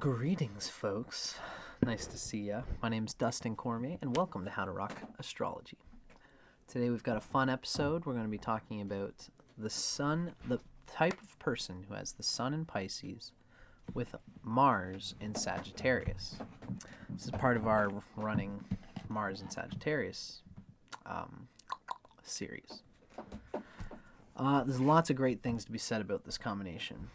Greetings, folks. Nice to see ya. My name's Dustin Cormier, and welcome to How to Rock Astrology. Today we've got a fun episode. We're going to be talking about the sun, the type of person who has the sun in Pisces with Mars in Sagittarius. This is part of our running Mars and Sagittarius series. There's lots of great things to be said about this combination.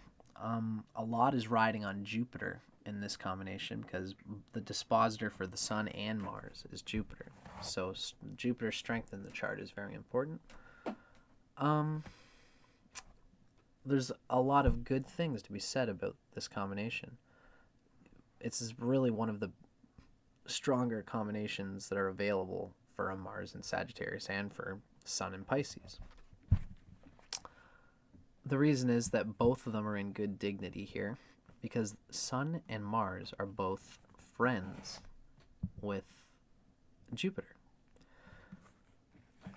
A lot is riding on Jupiter in this combination because the dispositor for the Sun and Mars is Jupiter. So Jupiter's strength in the chart is very important. There's a lot of good things to be said about this combination. It's really one of the stronger combinations that are available for a Mars in Sagittarius and for Sun in Pisces. The reason is that both of them are in good dignity here because Sun and Mars are both friends with Jupiter.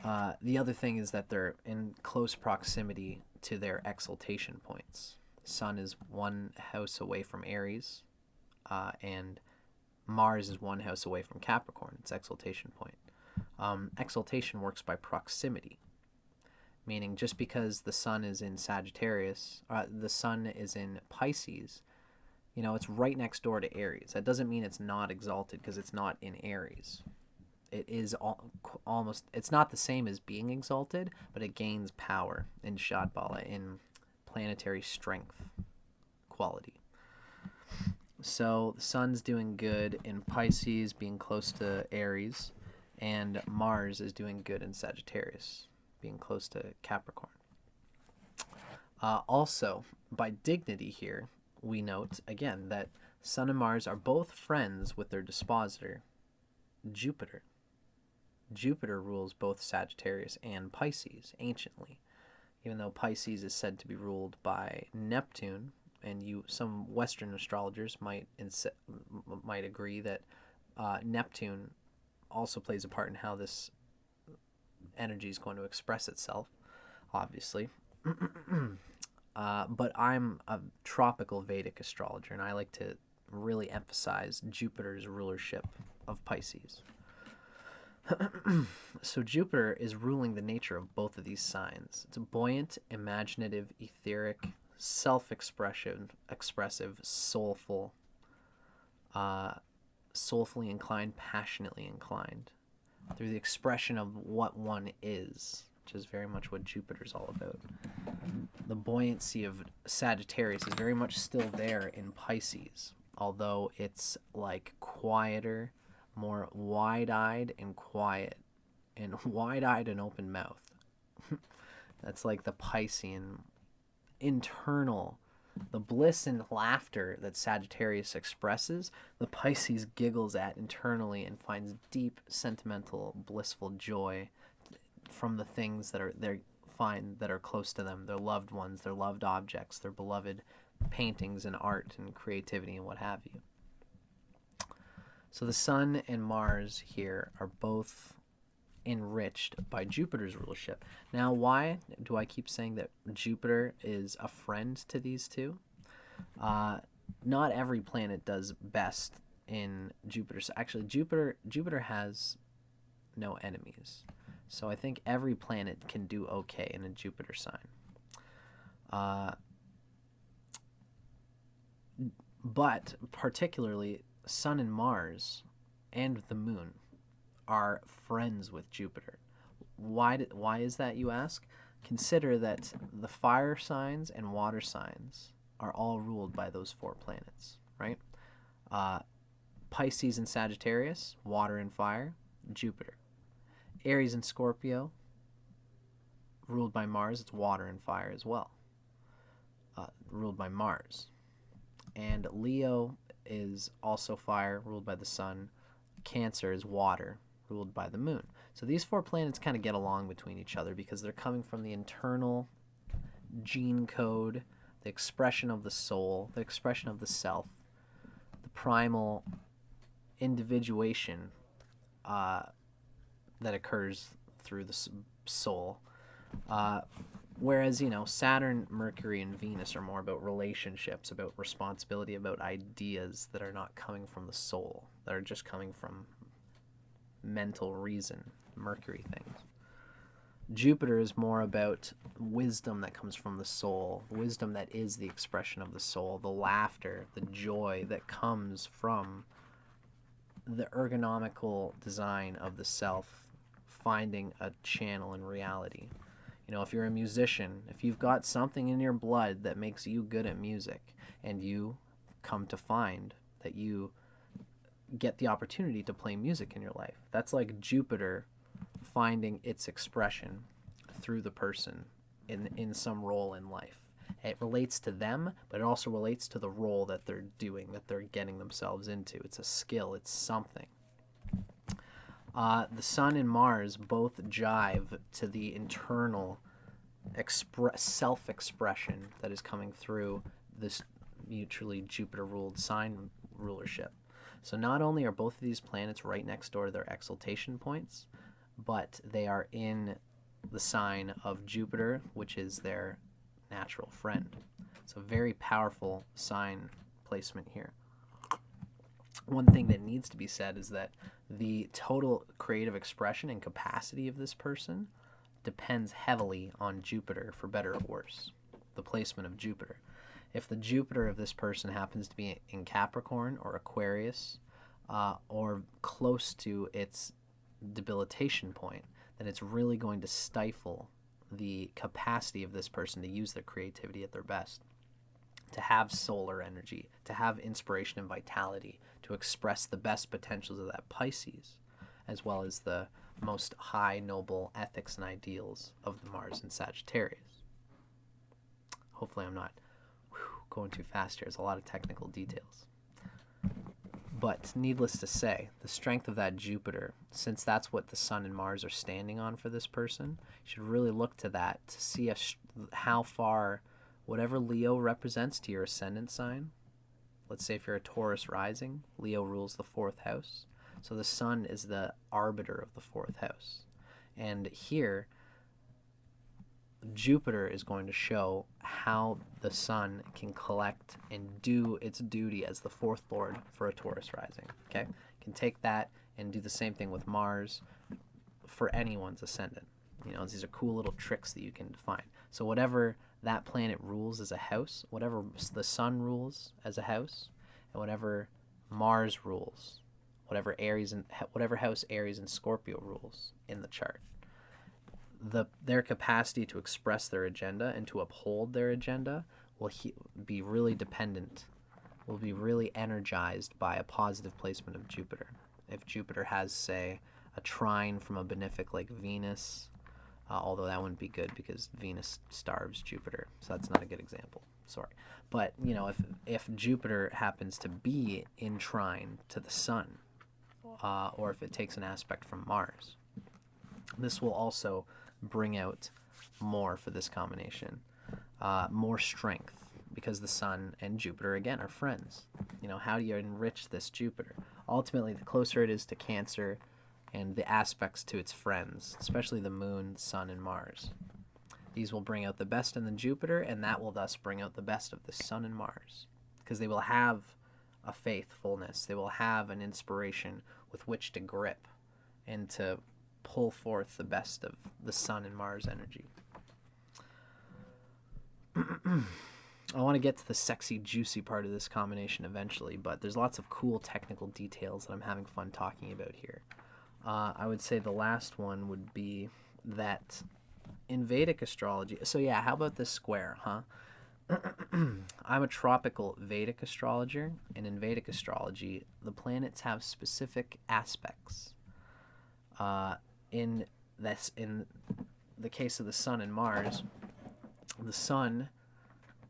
The other thing is that they're in close proximity to their exaltation points. Sun is one house away from Aries, and Mars is one house away from Capricorn, its exaltation point. Exaltation works by proximity. Meaning just because the sun is in Sagittarius, the sun is in Pisces, it's right next door to Aries. That doesn't mean it's not exalted because it's not in Aries. It is almost, it's not the same as being exalted, but it gains power in Shadbala, in planetary strength quality. So the sun's doing good in Pisces, being close to Aries, and Mars is doing good in Sagittarius, being close to Capricorn. Also, by dignity here, we note, again, that Sun and Mars are both friends with their dispositor, Jupiter. Jupiter rules both Sagittarius and Pisces, anciently, even though Pisces is said to be ruled by Neptune, and some Western astrologers might agree that Neptune also plays a part in how this energy is going to express itself, obviously. But I'm a tropical Vedic astrologer, and I like to really emphasize Jupiter's rulership of Pisces. So Jupiter is ruling the nature of both of these signs. It's buoyant, imaginative, etheric, expressive, soulful, soulfully inclined, passionately inclined, through the expression of what one is, which is very much what Jupiter's all about. The buoyancy of Sagittarius is very much still there in Pisces, although it's like quieter, more wide-eyed and quiet, and wide-eyed and open mouth. That's like the Piscean internal, the bliss and laughter that Sagittarius expresses, the Pisces giggles at internally and finds deep, sentimental, blissful joy from the things that are close to them, their loved ones, their loved objects, their beloved paintings and art and creativity and what have you. So the Sun and Mars here are both enriched by Jupiter's rulership. Now, why do I keep saying that Jupiter is a friend to these two? Not every planet does best in Jupiter. So actually, Jupiter has no enemies. So I think every planet can do okay in a Jupiter sign. But particularly, Sun and Mars and the Moon are friends with Jupiter. Why is that, you ask? Consider that the fire signs and water signs are all ruled by those four planets, right? Pisces and Sagittarius, water and fire, Jupiter. Aries and Scorpio, ruled by Mars, it's water and fire as well, ruled by Mars. And Leo is also fire, ruled by the Sun. Cancer is water, ruled by the Moon. So these four planets kind of get along between each other because they're coming from the internal gene code, the expression of the soul, the expression of the self, the primal individuation that occurs through the soul. Whereas, Saturn, Mercury, and Venus are more about relationships, about responsibility, about ideas that are not coming from the soul, that are just coming from mental reason, Mercury things. Jupiter is more about wisdom that comes from the soul, wisdom that is the expression of the soul, the laughter, the joy that comes from the ergonomical design of the self, finding a channel in reality. If you're a musician, if you've got something in your blood that makes you good at music, and you come to find that you get the opportunity to play music in your life, that's like Jupiter finding its expression through the person in some role in life. It relates to them, but it also relates to the role that they're doing, that they're getting themselves into. It's a skill, it's something. The Sun and Mars both jive to the internal self-expression that is coming through this mutually Jupiter-ruled sign rulership. So not only are both of these planets right next door to their exaltation points, but they are in the sign of Jupiter, which is their natural friend. So very powerful sign placement here. One thing that needs to be said is that the total creative expression and capacity of this person depends heavily on Jupiter, for better or worse, the placement of Jupiter. If the Jupiter of this person happens to be in Capricorn or Aquarius, or close to its debilitation point, then it's really going to stifle the capacity of this person to use their creativity at their best, to have solar energy, to have inspiration and vitality, to express the best potentials of that Pisces, as well as the most high noble ethics and ideals of the Mars and Sagittarius. Hopefully I'm not going too fast here. There's a lot of technical details. But needless to say, the strength of that Jupiter, since that's what the Sun and Mars are standing on for this person, you should really look to that to see how far whatever Leo represents to your ascendant sign. Let's say if you're a Taurus rising, Leo rules the 4th house. So the Sun is the arbiter of the 4th house. And here, Jupiter is going to show how the Sun can collect and do its duty as the 4th lord for a Taurus rising. Okay? Can take that and do the same thing with Mars for anyone's ascendant. These are cool little tricks that you can define. So whatever that planet rules as a house, whatever the Sun rules as a house, and whatever Mars rules, whatever house Aries and Scorpio rules in the chart, their capacity to express their agenda and to uphold their agenda will be really dependent, will be really energized by a positive placement of Jupiter. If Jupiter has, say, a trine from a benefic like Venus, although that wouldn't be good because Venus starves Jupiter, so that's not a good example. Sorry. But, if Jupiter happens to be in trine to the Sun, or if it takes an aspect from Mars, this will also bring out more for this combination, more strength, because the Sun and Jupiter, again, are friends. How do you enrich this Jupiter? Ultimately, the closer it is to Cancer and the aspects to its friends, especially the Moon, Sun, and Mars, these will bring out the best in the Jupiter, and that will thus bring out the best of the Sun and Mars, because they will have a faithfulness, they will have an inspiration with which to grip and to pull forth the best of the Sun and Mars energy. I want to get to the sexy, juicy part of this combination eventually, but there's lots of cool technical details that I'm having fun talking about here. I would say the last one would be that in Vedic astrology, so yeah, how about this square, huh? I'm a tropical Vedic astrologer, and in Vedic astrology, the planets have specific aspects. In the case of the Sun and Mars, the Sun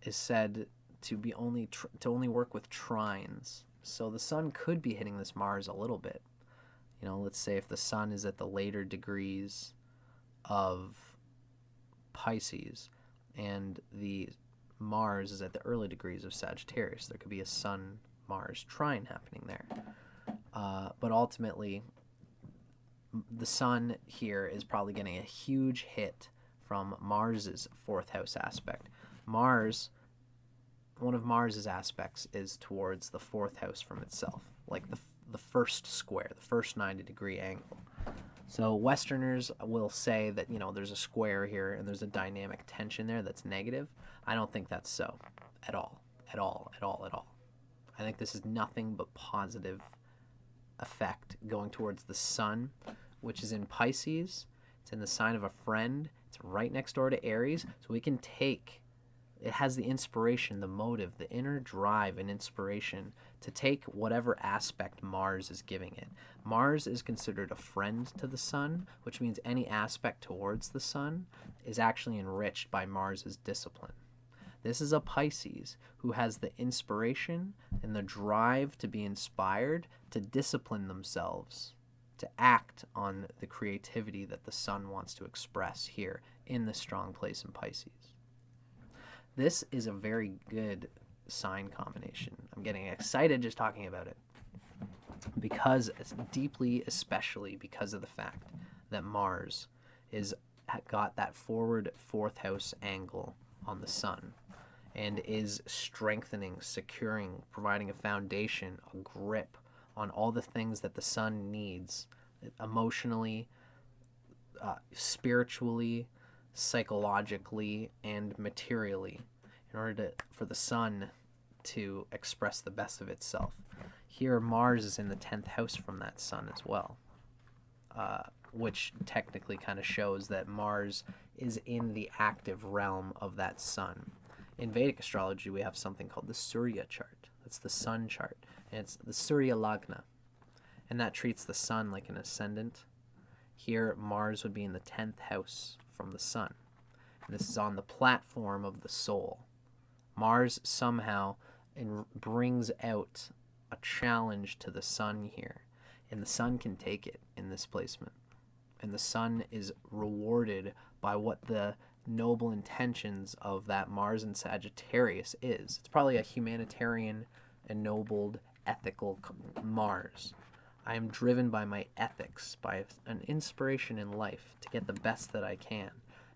is said to be only work with trines. So the Sun could be hitting this Mars a little bit. Let's say if the Sun is at the later degrees of Pisces and the Mars is at the early degrees of Sagittarius, there could be a Sun-Mars trine happening there. But ultimately, the Sun here is probably getting a huge hit from Mars's fourth house aspect. Mars, one of Mars's aspects is towards the fourth house from itself, like the first square, the first 90-degree angle. So Westerners will say that, you know, there's a square here and there's a dynamic tension there that's negative. I don't think that's so at all, at all, at all, at all. I think this is nothing but positive effect going towards the sun, which is in Pisces. It's in the sign of a friend. It's right next door to Aries. So we can take, it has the inspiration, the motive, the inner drive and inspiration to take whatever aspect Mars is giving it. Mars is considered a friend to the sun, which means any aspect towards the sun is actually enriched by Mars's discipline. This is a Pisces who has the inspiration and the drive to be inspired, to discipline themselves, to act on the creativity that the sun wants to express here in the strong place in Pisces. This is a very good sign combination. I'm getting excited just talking about it because it's deeply, especially because of the fact that Mars is got that forward fourth house angle on the sun and is strengthening, securing, providing a foundation, a grip on all the things that the sun needs emotionally, spiritually, psychologically, and materially in order for the sun to express the best of itself. Here, Mars is in the 10th house from that sun as well, which technically kind of shows that Mars is in the active realm of that sun. In Vedic astrology, we have something called the Surya chart. That's the sun chart, and it's the Surya Lagna, and that treats the sun like an ascendant. Here, Mars would be in the 10th house from the sun, and this is on the platform of the soul. Mars somehow brings out a challenge to the sun here, and the sun can take it in this placement, and the sun is rewarded by what the noble intentions of that Mars and Sagittarius is. It's probably a humanitarian, ennobled, ethical Mars. I am driven by my ethics, by an inspiration in life to get the best that I can,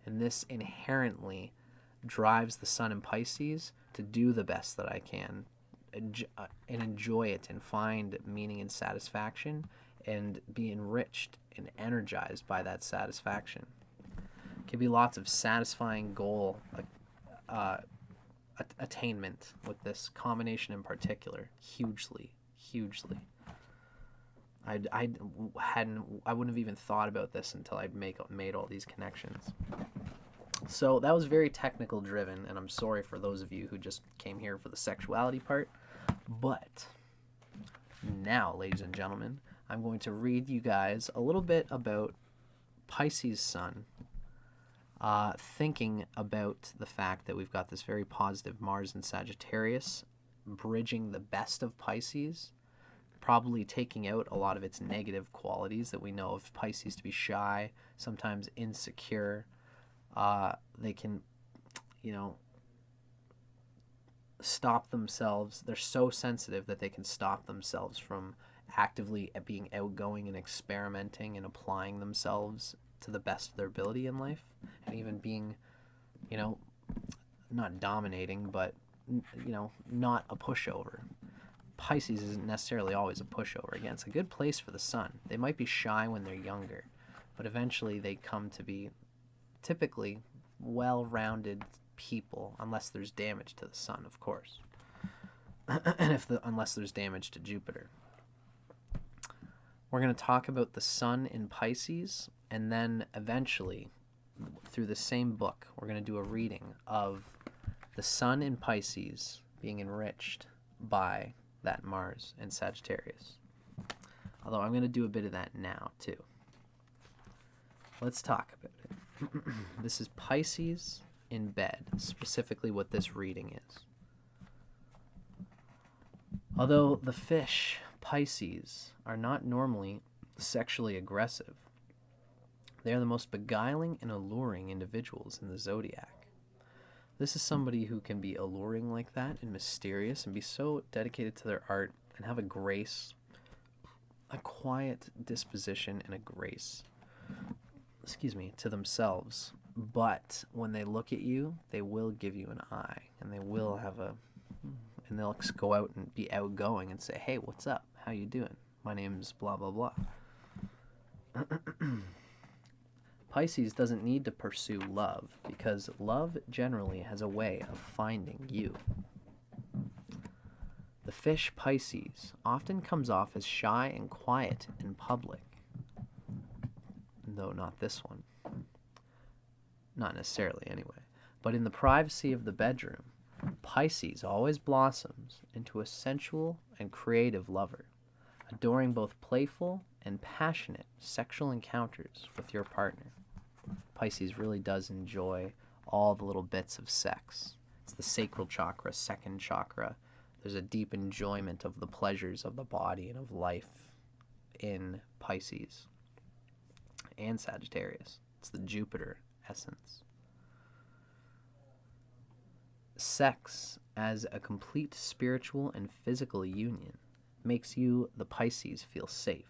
and this inherently drives the sun in Pisces to do the best that I can and enjoy it and find meaning and satisfaction and be enriched and energized by that satisfaction. Can be lots of satisfying goal attainment with this combination in particular. Hugely. I wouldn't have even thought about this until I'd made all these connections. So that was very technical driven, and I'm sorry for those of you who just came here for the sexuality part. But now, ladies and gentlemen, I'm going to read you guys a little bit about Pisces Sun, thinking about the fact that we've got this very positive Mars and Sagittarius bridging the best of Pisces, probably taking out a lot of its negative qualities that we know of Pisces to be shy, sometimes insecure. They can, stop themselves. They're so sensitive that they can stop themselves from actively being outgoing and experimenting and applying themselves to the best of their ability in life, and even being, not dominating, but, not a pushover. Pisces isn't necessarily always a pushover. Again, it's a good place for the sun. They might be shy when they're younger, but eventually they come to be typically well-rounded people, unless there's damage to the sun, of course, and unless there's damage to Jupiter. We're going to talk about the sun in Pisces, and then eventually, through the same book, we're going to do a reading of the sun in Pisces being enriched by that Mars and Sagittarius. Although I'm going to do a bit of that now, too. Let's talk about it. This is Pisces in bed, specifically what this reading is. Although the fish, Pisces, are not normally sexually aggressive, they are the most beguiling and alluring individuals in the zodiac. This is somebody who can be alluring like that and mysterious and be so dedicated to their art and have a grace, a quiet disposition and a grace, to themselves But when they look at you, they will give you an eye, and they will have and they'll go out and be outgoing and say, "Hey, what's up? How you doing? My name's blah blah blah." Pisces doesn't need to pursue love because love generally has a way of finding you. The fish Pisces often comes off as shy and quiet in public, though not this one. Not necessarily anyway. But in the privacy of the bedroom, Pisces always blossoms into a sensual and creative lover, adoring both playful and passionate sexual encounters with your partner. Pisces really does enjoy all the little bits of sex. It's the sacral chakra, second chakra. There's a deep enjoyment of the pleasures of the body and of life in Pisces and Sagittarius. It's the Jupiter essence. Sex as a complete spiritual and physical union makes you, the Pisces, feel safe,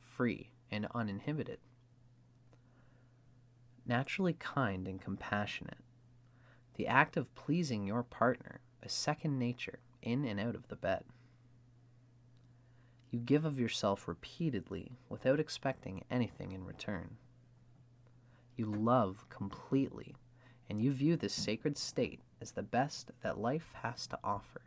free, and uninhibited. Naturally kind and compassionate, the act of pleasing your partner is second nature in and out of the bed. You give of yourself repeatedly without expecting anything in return. You love completely, and you view this sacred state as the best that life has to offer.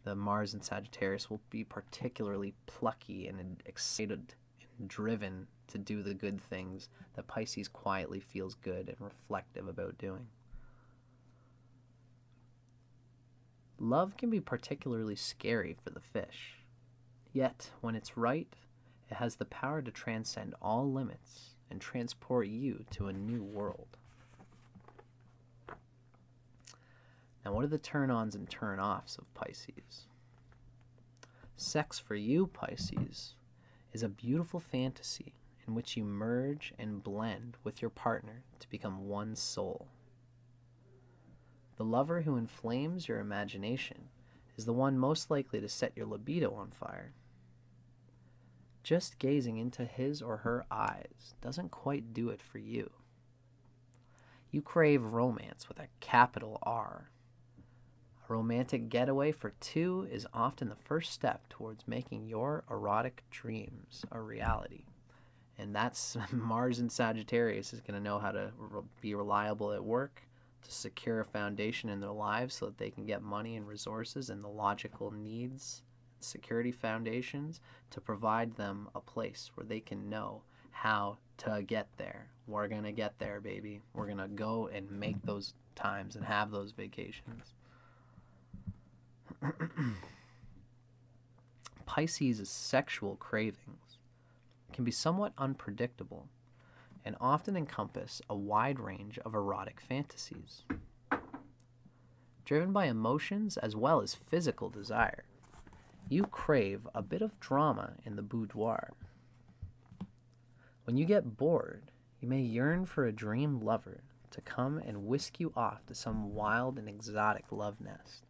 The Mars and Sagittarius will be particularly plucky and excited and driven to do the good things that Pisces quietly feels good and reflective about doing. Love can be particularly scary for the fish, yet when it's right, it has the power to transcend all limits and transport you to a new world. Now, what are the turn-ons and turn-offs of Pisces? Sex for you, Pisces, is a beautiful fantasy in which you merge and blend with your partner to become one soul. The lover who inflames your imagination is the one most likely to set your libido on fire. Just gazing into his or her eyes doesn't quite do it for you. You crave romance with a capital R. A romantic getaway for two is often the first step towards making your erotic dreams a reality. And that's Mars and Sagittarius is going to know how to be reliable at work, to secure a foundation in their lives so that they can get money and resources and the logical needs, security foundations, to provide them a place where they can know how to get there. We're going to get there, baby. We're going to go and make those times and have those vacations. Pisces' sexual cravings can be somewhat unpredictable and often encompass a wide range of erotic fantasies. Driven by emotions as well as physical desire, you crave a bit of drama in the boudoir. When you get bored, you may yearn for a dream lover to come and whisk you off to some wild and exotic love nest.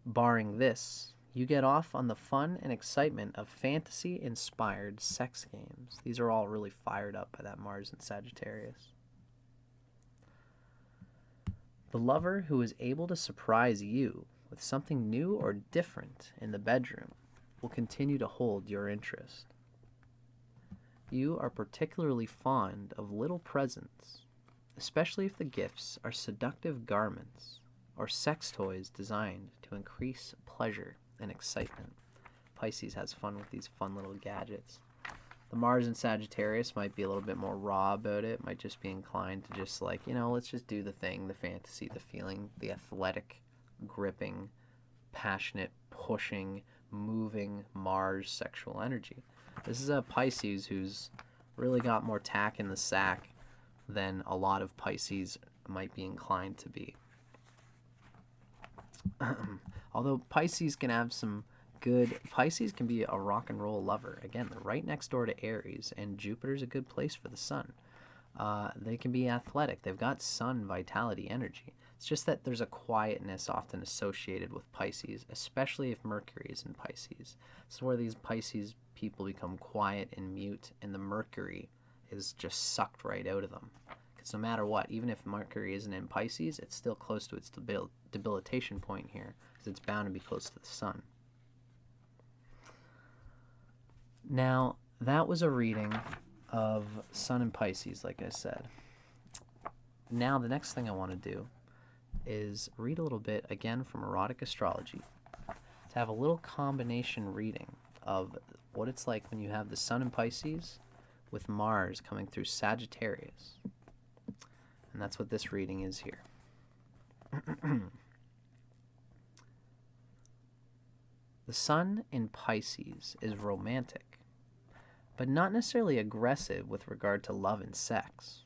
Barring this, you get off on the fun and excitement of fantasy-inspired sex games. These are all really fired up by that Mars and Sagittarius. The lover who is able to surprise you with something new or different in the bedroom will continue to hold your interest. You are particularly fond of little presents, especially if the gifts are seductive garments or sex toys designed to increase pleasure and excitement. Pisces has fun with these fun little gadgets. The Mars and Sagittarius might be a little bit more raw about it, might just be inclined to just let's just do the thing, the fantasy, the feeling, the athletic, gripping, passionate, pushing, moving Mars sexual energy. This is a Pisces who's really got more tack in the sack than a lot of Pisces might be inclined to be. Although Pisces can have some Pisces can be a rock and roll lover. Again, they're right next door to Aries, and Jupiter's a good place for the sun. They can be athletic. They've got sun vitality energy. It's just that there's a quietness often associated with Pisces, especially if Mercury is in Pisces. So where these Pisces people become quiet and mute, and the Mercury is just sucked right out of them. Because no matter what, even if Mercury isn't in Pisces, it's still close to its debilitation point here, because it's bound to be close to the Sun. Now, that was a reading of Sun and Pisces, like I said. Now, the next thing I want to do is read a little bit, again, from Erotic Astrology, to have a little combination reading of what it's like when you have the Sun in Pisces with Mars coming through Sagittarius. And that's what this reading is here. The Sun in Pisces is romantic, but not necessarily aggressive with regard to love and sex.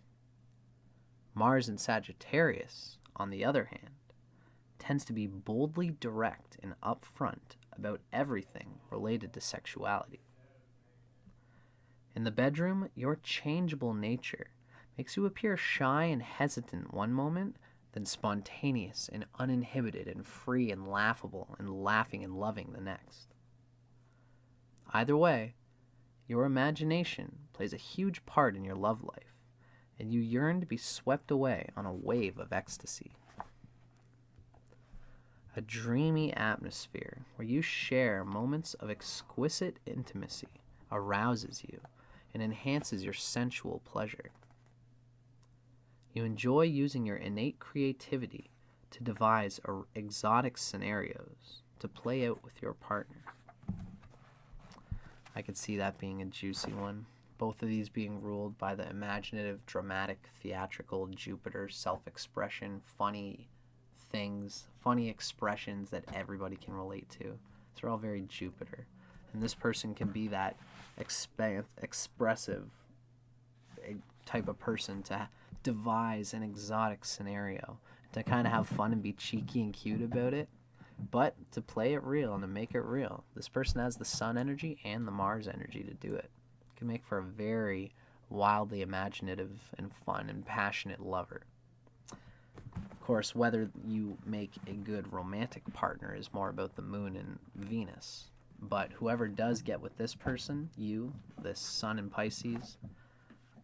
Mars in Sagittarius, on the other hand, tends to be boldly direct and upfront about everything related to sexuality. In the bedroom, your changeable nature makes you appear shy and hesitant one moment, then spontaneous and uninhibited and free and laughable and laughing and loving the next. Either way, your imagination plays a huge part in your love life, and you yearn to be swept away on a wave of ecstasy. A dreamy atmosphere where you share moments of exquisite intimacy arouses you and enhances your sensual pleasure. You enjoy using your innate creativity to devise exotic scenarios to play out with your partner. I could see that being a juicy one. Both of these being ruled by the imaginative, dramatic, theatrical Jupiter, self-expression, funny things, funny expressions that everybody can relate to. These are all very Jupiter. And this person can be that expressive type of person to devise an exotic scenario, to kind of have fun and be cheeky and cute about it, but to play it real and to make it real. This person has the Sun energy and the Mars energy to do it. It can make for a very wildly imaginative and fun and passionate lover. Of course, whether you make a good romantic partner is more about the Moon and Venus. But whoever does get with this person, you, this Sun in Pisces,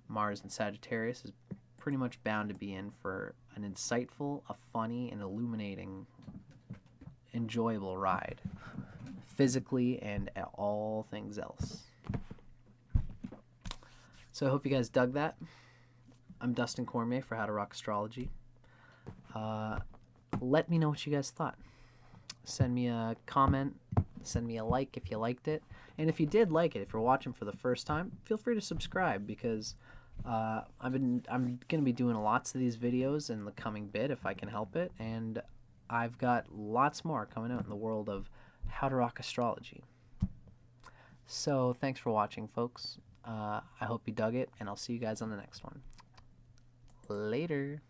Mars in Sagittarius, is pretty much bound to be in for an insightful, a funny, and illuminating, enjoyable ride, physically and all things else. So I hope you guys dug that. I'm Dustin Cormier for How to Rock Astrology. Let me know what you guys thought. Send me a comment, send me a like if you liked it, and if you did like it, if you're watching for the first time, feel free to subscribe, because I'm gonna be doing lots of these videos in the coming bit if I can help it, and I've got lots more coming out in the world of How to Rock Astrology. So thanks for watching, folks. I hope you dug it, and I'll see you guys on the next one. Later.